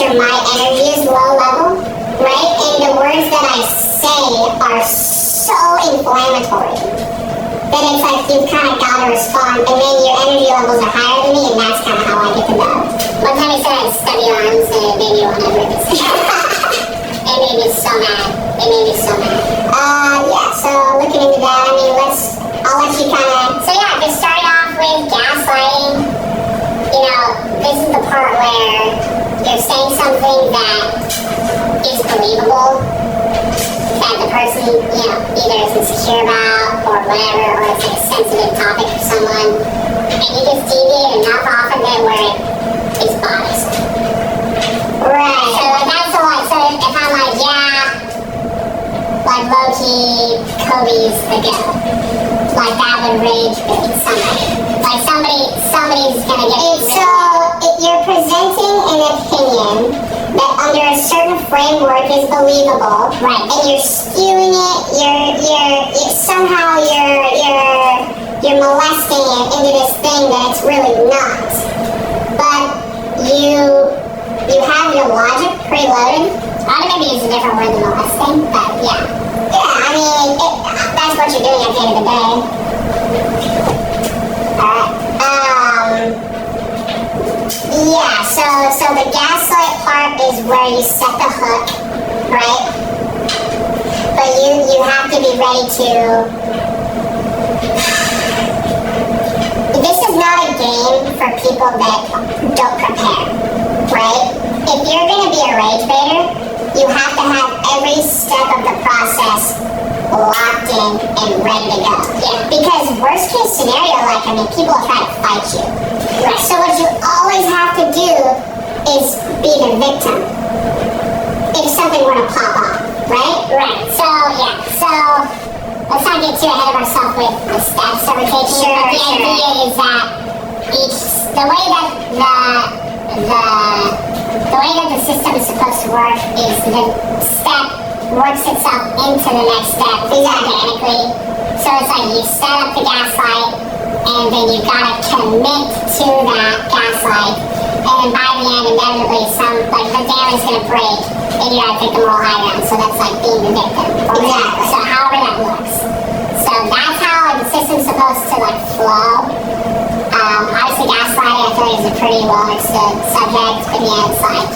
or my energy is low level, right? And the words that I say are so inflammatory that it's like you've kind of got to respond, and then your energy levels are higher than me, and that's kind of how I get to know. One time he said I'd stub your arms, and it made me want to rip his It made me so mad. It made me so mad. Yeah, so looking into that, I mean, I'll let you kind of... So yeah, just starting off with gaslighting. You know, this is the part where you're saying something that is believable, that the person, you know, either is insecure about or whatever, or it's like a sensitive topic for someone, and you just deviate enough off of it where it is biased. Right. So that's a lot. So if I'm like, yeah, like low-key, Kobe's the GOAT, like that would rage bait somebody. Like somebody's gonna get it. So you're presenting an opinion that under a certain framework is believable, right? And you're skewing it. You're somehow you're molesting it into this thing that it's really not. But you have your logic preloaded. I don't know, maybe use a different word than molesting, but yeah. Yeah, I mean, that's what you're doing at the end of the day. Yeah, so the gaslight part is where you set the hook, right? But you have to be ready to... This is not a game for people that don't prepare, right? If you're going to be a rage baiter, you have to have every step of the process locked in and ready to go. Yeah. Because worst case scenario, like, I mean, people will try to fight you. Right. So what you always have to do is be the victim if something were to pop up, right? Right. So, yeah. So, let's not get too ahead of ourselves with the steps that we're taking. Sure, but the idea is that the way that the system is supposed to work is the step works itself into the next step organically. So it's like you set up the gaslight, and then you've got to commit to that gaslight, and then by the end, inevitably, the dam is going to break, and you got to take the moral high ground. So that's like being the victim. Exactly. So however that looks. So that's how the system's supposed to like flow. Obviously, gaslighting I feel like is a pretty well understood subject, but yeah, it's like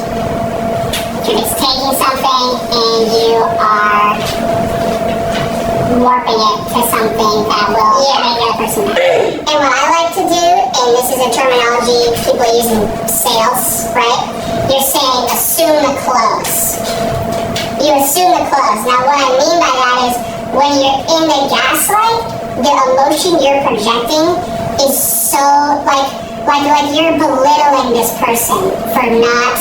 you're just taking something and you are warping it to something that will make the other person mad. And what I like to do, and this is a terminology people use in sales, right? You're saying assume the close. You assume the close. Now what I mean by that is when you're in the gaslight, the emotion you're projecting is so like you're belittling this person for not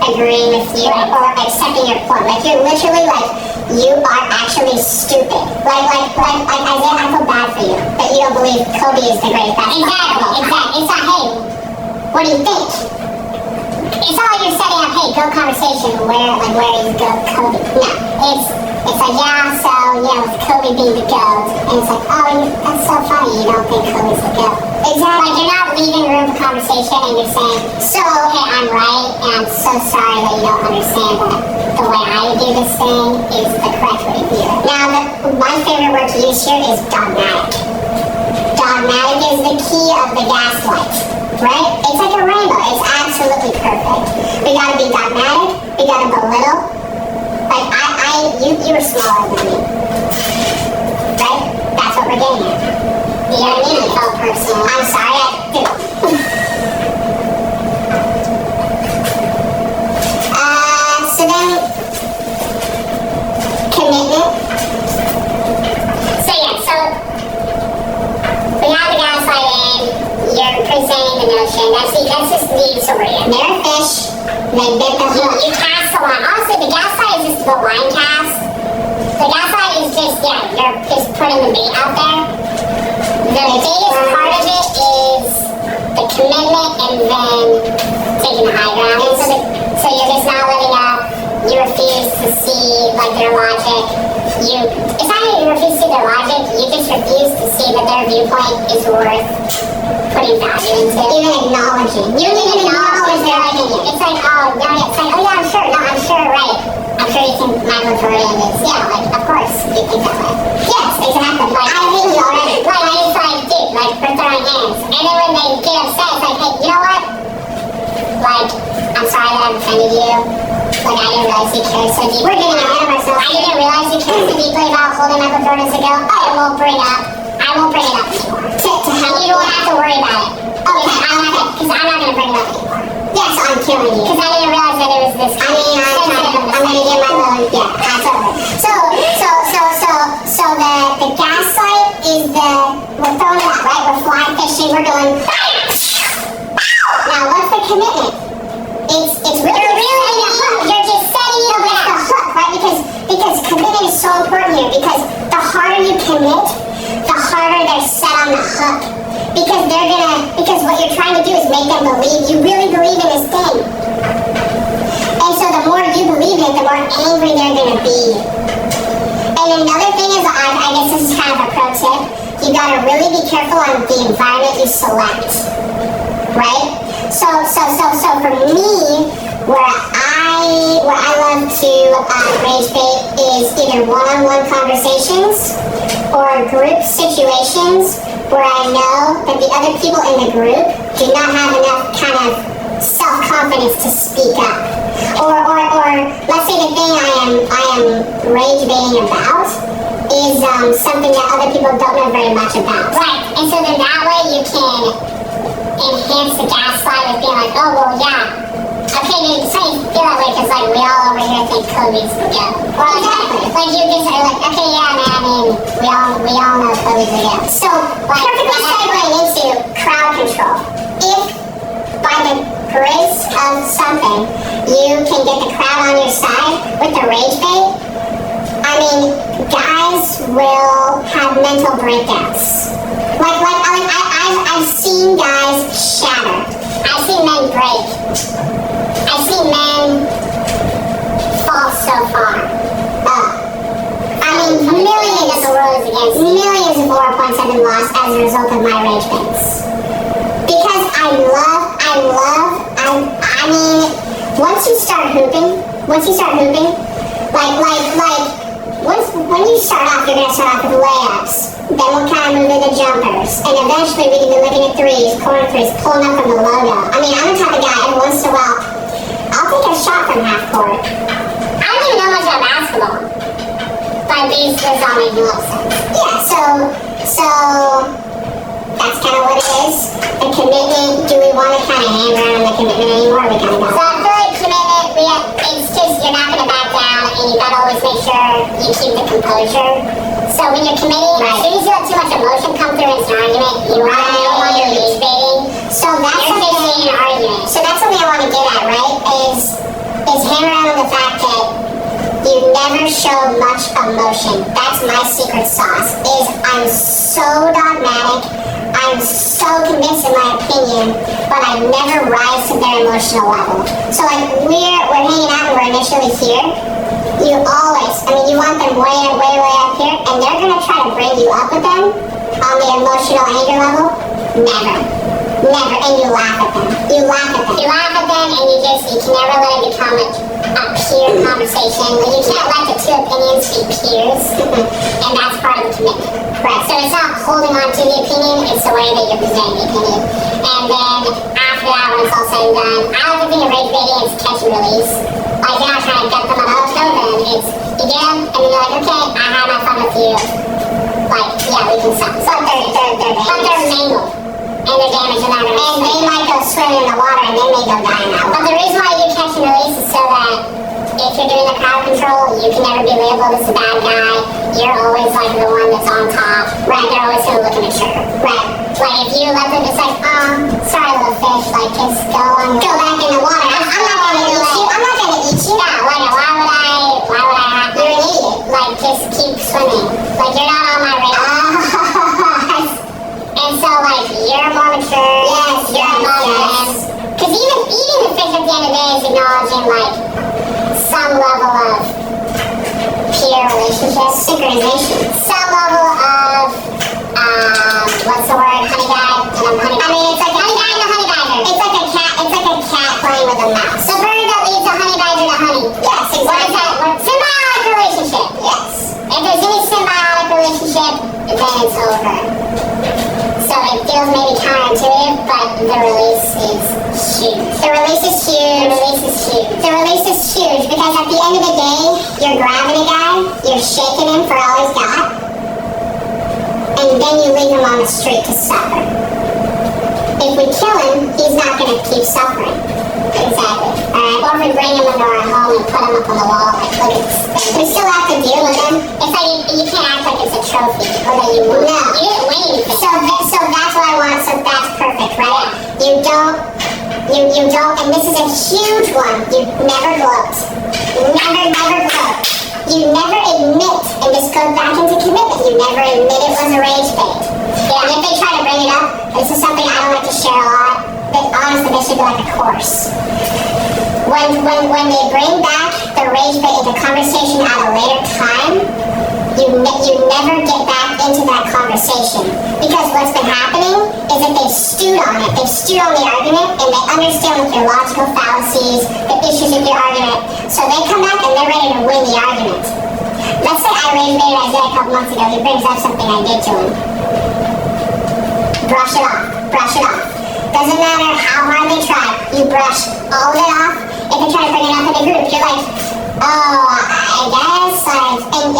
agreeing with you or accepting your point. Like you're literally like, you are actually stupid. Like Isaiah, I feel bad for you that you don't believe Kobe is the greatest basketball. Exactly. It's not, hey, what do you think? It's not like you're setting up, hey, go conversation, where is Kobe? No, it's like, yeah, so, with Kobe being the GOAT, and it's like, oh, that's so funny, you don't think Kobe's the GOAT. Exactly. Like, you're not leaving room for conversation, and you're saying, so, okay, I'm right, and I'm so sorry that you don't understand that the way I do this thing is the correct way to do it. Now, my favorite word to use here is dogmatic. Dogmatic is the key of the gaslight, right? It's like a rainbow. It's absolutely perfect. We gotta be dogmatic. We gotta belittle. Like, you were smaller than me, right? That's what we're getting at. You know what I mean? It felt personal. I'm sorry, so then, commitment. So we have the gaslighting, you're presenting the notion, that's just the disorder. They're a fish, they bit the hook. You cast the line. Honestly, the gaslight is just the line cast. The gaslight is just, you're just putting the bait out there. The biggest part of it is the commitment and then taking the high ground. And so you're just not living up. You refuse to see their logic. It's not that you refuse to see their logic, you just refuse to see that their viewpoint is worth putting putting value into even acknowledging. You need to acknowledge their opinion. It's like, oh, no, it's like, oh yeah, I'm sure, no, I'm sure, right. I'm sure you think migratory is, yeah, like, of course, you think that way. Yes, exactly. Like, I think you already. Like, it's like, dude, like, we're throwing hands. And then when they get upset, it's like, hey, you know what? Like, I'm sorry that I've offended you. Like, I didn't realize you cared so deeply. We're getting ahead of ourselves. I didn't realize you cared so deeply about holding Michael Jordan's ago. I won't bring it up anymore. To help you don't have to worry about it. Okay, because I'm not going to bring it up anymore. Yes, I'm killing you. Because I didn't realize that it was this. I mean, I'm going to get my little, yeah, that's over. So the gaslight is we're throwing it out, right? We're fly fishing, we're going, now what's the commitment? It's really you're just setting it up with the hook, right? Because commitment is so important here, because the harder you commit, the harder they're set on the hook. Because what you're trying to do is make them believe you really believe in this thing. And so the more you believe in it, the more angry they're gonna be. And another thing is, I guess this is kind of a pro tip, you gotta really be careful on the environment you select, right? So for me, where I love to rage bait is either one-on-one conversations or group situations where I know that the other people in the group do not have enough kind of self-confidence to speak up. Or let's say the thing I am rage baiting about is something that other people don't know very much about. Right, and so then that way you can enhance the gaslight with being like, oh, well, yeah. Okay, dude, so you feel that way because, like, we all over here think COVID's the go. Well, exactly. Like, you just are like, okay, yeah, man, I mean, we all know COVID's the go. So, like, perfectly segueing into crowd control. If, by the grace of something, you can get the crowd on your side with the rage bait, I mean, guys will have mental breakdowns. I've seen guys shatter. I've seen men break. I've seen men fall so far. I mean, millions of war points have been lost as a result of my rage baits. Because I mean, once you start hooping, when you start off, you're going to start off with layups. Then we'll kind of move into jumpers. And eventually we can be looking at threes, corner threes, pulling up from the logo. I mean, I'm the type of guy, every once in a while, I'll take a shot from half court. I don't even know much about basketball. But these all make no sense. Yeah, so that's kind of what it is. The commitment, do we want to kind of hang around the commitment anymore? We kind of don't. So I feel like commitment, it's just you're not going to back down, and you got to always make sure you keep the composure. So when you're committing, as soon as you let too much emotion come through into an argument, you are no longer rage baiting. So that's something an argument. So that's something I want to get at, right? Is hammer out on the fact that you never show much emotion. That's my secret sauce. Is I'm so dogmatic, I'm so convinced in my opinion, but I never rise to their emotional level. So like we're hanging out and we're initially here. You always, I mean, you want them way up here, and they're gonna try to bring you up with them on the emotional anger level. Never, and you laugh at them. You laugh at them, and you can never let it become a peer conversation. Like, you can't let the two opinions be peers, and that's part of the commitment. Right. So it's not holding on to the opinion; it's the way that you're presenting the opinion. And then after that, when it's all said and done, I don't think of rage baiting as catch and release. Like, you're not trying to get them on the toe, then it's you get them, and then you're like, okay, I had my fun with you. Like, yeah, we can stop. But they're mangled. And they're damaged and not. And they might go swimming in the water, and they may go die in that water. But the reason why you do catch and release is so that if you're doing the crowd control, you can never be labeled as the bad guy. You're always like the one that's on top. Right. They're always gonna look immature. Right. Like if you let them just like, sorry little fish, like just go back in the water. I'm not gonna eat you. I'm not gonna eat you. Yeah, like why would I have to? You're an idiot. Like just keep swimming. Like you're not on my radar. And so like you're more mature. Yes, you're above them. Because even eating the fish at the end of the day is acknowledging like some level of peer relationship, synchronization, some level of what's the word, honey guy, and I'm honey guy. I mean, it's then it's over. So it feels maybe counterintuitive, but the release is huge. The release is huge. The release is huge. The release is huge because at the end of the day, you're grabbing a guy, you're shaking him for all he's got, and then you leave him on the street to suffer. If we kill him, he's not going to keep suffering. Exactly. Alright, or if we bring him into our home and put him up on the wall, like, look at this. We still have to deal with him. It's like you can't act like it's a trophy, or that you won. No. You didn't win anything. So that's what I want, so that's perfect, right? You don't, and this is a huge one, you never gloat. Never gloat. You never admit, and this goes back into commitment, you never admit it was a rage bait. Yeah, and if they try to bring it up, this is something I don't like to share a lot, but honestly, this should be like a course. When they bring back the rage bait into conversation at a later time, you never get back into that conversation. Because what's been happening is that they've stewed on it. They've stewed on the argument, and they understand with your logical fallacies, the issues with your argument. So they come back and they're ready to win the argument. Let's say I rage baited Isaiah a couple months ago. He brings up something I did to him. Brush it off. Brush it off. Doesn't matter how hard they try. You brush all of it off. If they try to bring it up in a group, you're like, oh, I guess, like, and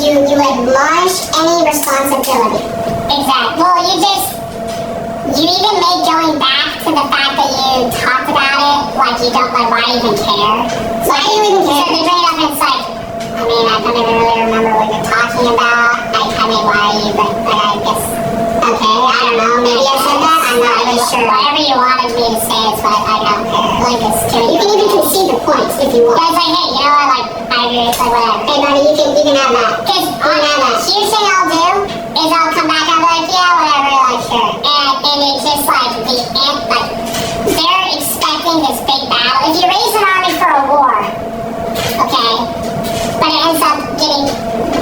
you admonish any responsibility. Exactly. Well, you even make going back to the fact that you talked about it, like you don't, like, why do you even care? So why do you even care? So they bring it up and it's like, I mean, I don't even really remember what you're talking about. I mean, why are you, but I guess, okay, I don't know, maybe I said that, I'm not really sure. Whatever you wanted me to say, it's what I don't care. Like, it's too, you can even concede the points if you want. Yeah, it's like, hey, you know what, like, I agree, it's like, whatever. Hey, buddy, you can have that. Because, here's what I'll do, is I'll come back, I'll be like, yeah, whatever, like, sure. And it's just like, they're expecting this big battle. If you raise an army for a war, okay, but it ends up getting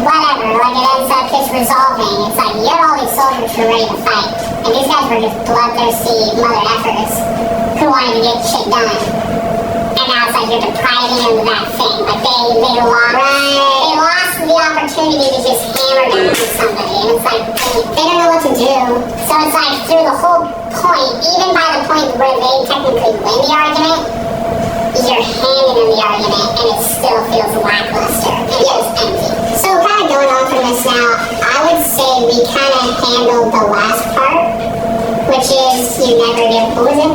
whatever, like it ends up just resolving. It's like you have all these soldiers who are ready to fight, and these guys were just bloodthirsty mother effers who wanted to get shit done. And now it's like you're depriving them of that thing. Like they lost the opportunity to just hammer down on somebody, and it's like they don't know what to do. So it's like through the whole point, even by the point where they technically win the argument, you're handing them the argument, and it still feels lackluster. And it feels empty. So kind of going on from this now, I would say we kind of handled the last part, which is you never give, what was it?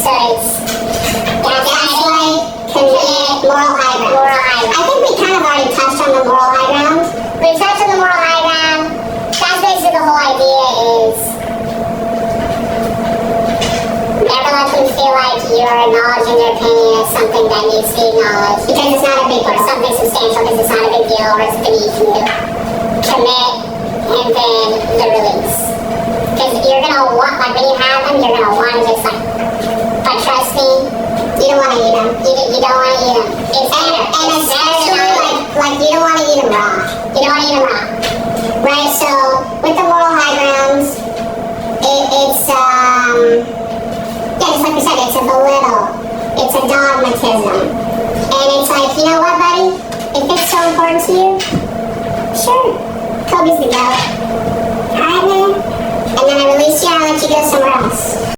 So it's gaslight, commit, moral high ground. I think we kind of already touched on the moral high ground. We touched on the moral high ground. That's basically the whole idea is never let them feel like you're acknowledging their opinion as something that needs to be acknowledged. Because it's not a big deal, or something substantial, because it's not a big deal, or it's beneath you. Commit, and then the release. Because you're going to want, like when you have them, you're going to want to just like, but trust me, you don't want to eat them. You don't want to eat them. And especially like you don't want to eat them raw. You don't want to eat them raw. Right, so with the moral high grounds, it's just like we said, it's a belittle. It's a dogmatism. And it's like, you know what, buddy? If it's so important to you, sure. Kobe's the go.